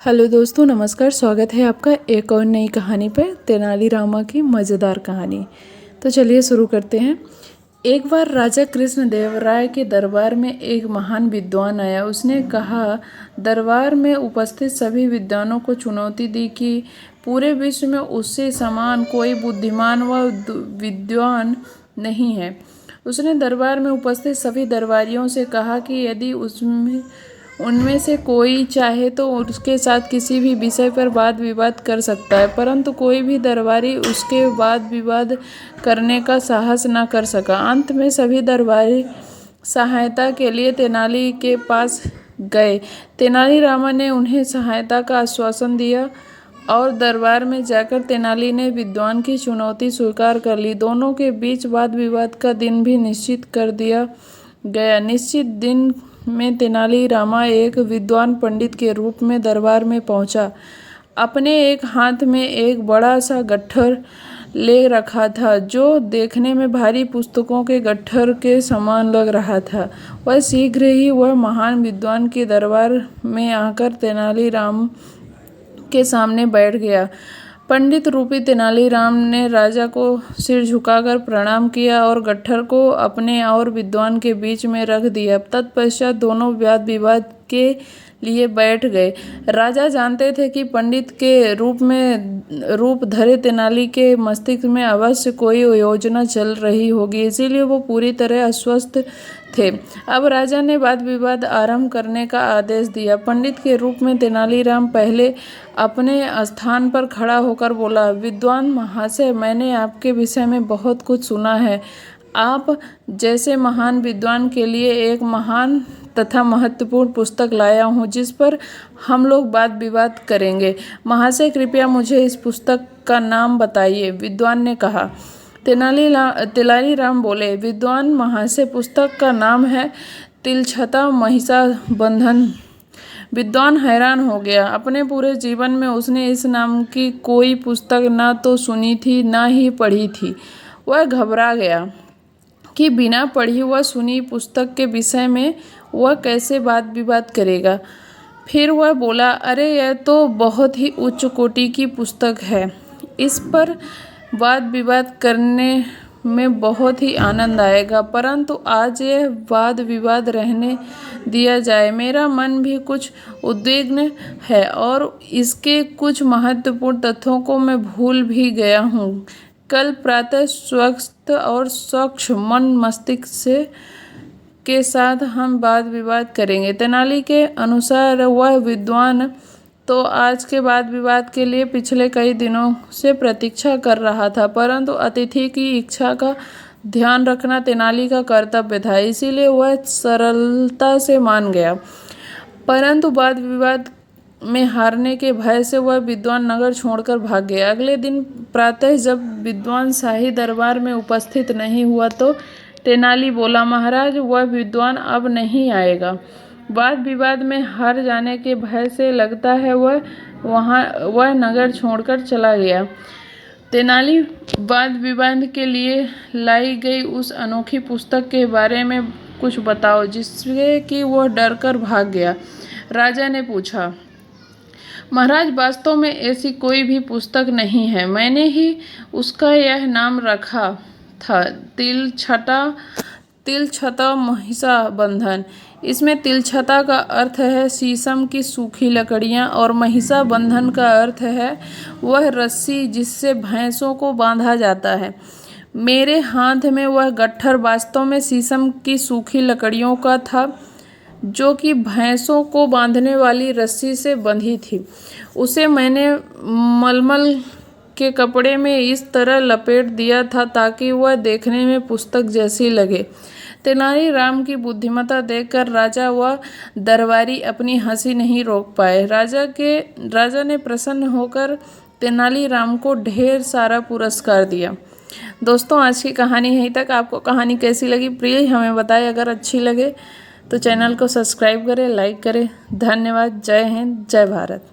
Hello दोस्तों, नमस्कार। स्वागत है आपका एक और नई कहानी पर, तेनालीरामा की मज़ेदार कहानी। तो चलिए शुरू करते हैं। एक बार राजा कृष्णदेव राय के दरबार में एक महान विद्वान आया। उसने कहा, दरबार में उपस्थित सभी विद्वानों को चुनौती दी कि पूरे विश्व में उससे समान कोई बुद्धिमान व विद्वान नहीं है। उसने दरबार में उपस्थित सभी दरबारियों से कहा कि यदि उनमें से कोई चाहे तो उसके साथ किसी भी विषय पर वाद विवाद कर सकता है, परंतु कोई भी दरबारी उसके वाद विवाद करने का साहस न कर सका। अंत में सभी दरबारी सहायता के लिए तेनाली के पास गए। तेनालीरामा ने उन्हें सहायता का आश्वासन दिया और दरबार में जाकर तेनाली ने विद्वान की चुनौती स्वीकार कर ली। दोनों के बीच वाद विवाद का दिन भी निश्चित कर दिया गया। निश्चित दिन में तेनालीरामा एक विद्वान पंडित के रूप में दरबार में पहुंचा। अपने एक हाथ में एक बड़ा सा गट्ठर ले रखा था, जो देखने में भारी पुस्तकों के गट्ठर के समान लग रहा था। वह शीघ्र ही वह महान विद्वान के दरबार में आकर तेनालीराम के सामने बैठ गया। पंडित रूपी तेनालीराम ने राजा को सिर झुकाकर प्रणाम किया और गट्ठर को अपने और विद्वान के बीच में रख दिया। तत्पश्चात दोनों वाद विवाद के लिए बैठ गए। राजा जानते थे कि पंडित के रूप धरे तेनाली के मस्तिष्क में अवश्य कोई योजना चल रही होगी, इसीलिए वो पूरी तरह अस्वस्थ थे। अब राजा ने वाद विवाद आरंभ करने का आदेश दिया। पंडित के रूप में तेनालीराम पहले अपने स्थान पर खड़ा होकर बोला, विद्वान महाशय, मैंने आपके विषय में बहुत कुछ सुना है। आप जैसे महान विद्वान के लिए एक महान तथा महत्वपूर्ण पुस्तक लाया हूँ, जिस पर हम लोग वाद विवाद करेंगे। महाशय, कृपया मुझे इस पुस्तक का नाम बताइए, विद्वान ने कहा। तेनालीराम बोले, विद्वान महाशय, पुस्तक का नाम है तिलछता महिषा बंधन। विद्वान हैरान हो गया। अपने पूरे जीवन में उसने इस नाम की कोई पुस्तक ना तो सुनी थी, ना ही पढ़ी थी। वह घबरा गया कि बिना पढ़ी व सुनी पुस्तक के विषय में वह कैसे वाद विवाद करेगा। फिर वह बोला, अरे यह तो बहुत ही उच्च कोटि की पुस्तक है। इस पर वाद विवाद करने में बहुत ही आनंद आएगा, परंतु आज यह वाद विवाद रहने दिया जाए। मेरा मन भी कुछ उद्विग्न है और इसके कुछ महत्वपूर्ण तथ्यों को मैं भूल भी गया हूँ। कल प्रातः स्वस्थ और स्वच्छ मन मस्तिष्क के साथ हम वाद विवाद करेंगे। तेनाली के अनुसार वह विद्वान तो आज के वाद विवाद के लिए पिछले कई दिनों से प्रतीक्षा कर रहा था, परंतु अतिथि की इच्छा का ध्यान रखना तेनाली का कर्तव्य था, इसीलिए वह सरलता से मान गया। परंतु वाद विवाद में हारने के भय से वह विद्वान नगर छोड़कर भाग गया। अगले दिन प्रातः जब विद्वान शाही दरबार में उपस्थित नहीं हुआ तो तेनाली बोला, महाराज, वह विद्वान अब नहीं आएगा। वाद विवाद में हार जाने के भय से लगता है वह नगर छोड़कर चला गया। तेनाली, वाद विवाद के लिए लाई गई उस अनोखी पुस्तक के बारे में कुछ बताओ, जिससे कि वह डर कर भाग गया। राजा ने पूछा, महाराज, वास्तव में ऐसी कोई भी पुस्तक नहीं है। मैंने ही उसका यह नाम रखा था, तिलछता महिषा बंधन। इसमें तिलछता का अर्थ है शीशम की सूखी लकड़ियाँ और महिषा बंधन का अर्थ है वह रस्सी जिससे भैंसों को बांधा जाता है। मेरे हाथ में वह गट्ठर वास्तव में शीशम की सूखी लकड़ियों का था, जो कि भैंसों को बांधने वाली रस्सी से बंधी थी। उसे मैंने मलमल के कपड़े में इस तरह लपेट दिया था ताकि वह देखने में पुस्तक जैसी लगे। तेनालीराम की बुद्धिमत्ता देखकर राजा व दरबारी अपनी हंसी नहीं रोक पाए। राजा ने प्रसन्न होकर तेनालीराम को ढेर सारा पुरस्कार दिया। दोस्तों, आज की कहानी यहीं तक। आपको कहानी कैसी लगी प्लीज़ हमें बताएं। अगर अच्छी लगे तो चैनल को सब्सक्राइब करें, लाइक करें। धन्यवाद। जय हिंद, जय भारत।